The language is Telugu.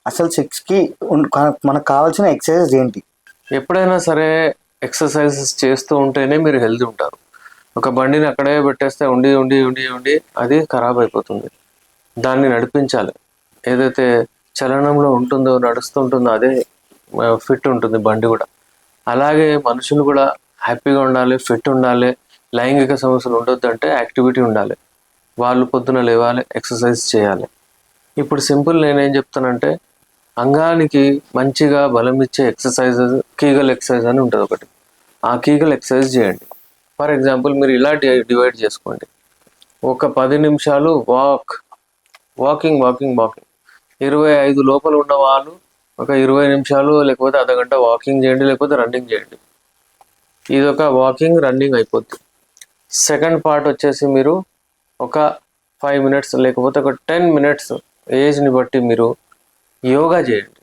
అసలు సెక్స్కి మనకు కావాల్సిన ఎక్సర్సైజ్ ఏంటి? ఎప్పుడైనా సరే ఎక్సర్సైజెస్ చేస్తూ ఉంటేనే మీరు హెల్తీ ఉంటారు. ఒక బండిని అక్కడే పెట్టేస్తే ఉండి ఉండి ఉండి ఉండి అది ఖరాబ్ అయిపోతుంది. దాన్ని నడిపించాలి. ఏదైతే చలనంలో ఉంటుందో, నడుస్తుంటుందో అదే ఫిట్ ఉంటుంది బండి కూడా. అలాగే మనుషులు కూడా హ్యాపీగా ఉండాలి, ఫిట్ ఉండాలి, లైంగిక సమస్యలు ఉండొద్దు అంటే యాక్టివిటీ ఉండాలి. వాళ్ళు పొద్దున లేవాలి, ఎక్సర్సైజ్ చేయాలి. ఇప్పుడు సింపుల్ నేనేం చెప్తానంటే, అంగానికి మంచిగా బలం ఇచ్చే ఎక్సర్సైజెస్ కీగల్ ఎక్సర్సైజ్ అని ఉంటుంది ఒకటి. ఆ కీగల్ ఎక్సర్సైజ్ చేయండి. ఫర్ ఎగ్జాంపుల్ మీరు ఇలా డివైడ్ చేసుకోండి. ఒక 10 నిమిషాలు వాకింగ్ 25 లోపల ఉన్న వాళ్ళు ఒక 20 నిమిషాలు లేకపోతే అర్ధగంట వాకింగ్ చేయండి, లేకపోతే రన్నింగ్ చేయండి. ఇది ఒక వాకింగ్ రన్నింగ్ అయిపోద్ది. సెకండ్ పార్ట్ వచ్చేసి మీరు ఒక 5 మినిట్స్ లేకపోతే ఒక 10 మినిట్స్ ఏజ్ని బట్టి మీరు యోగా చేయండి.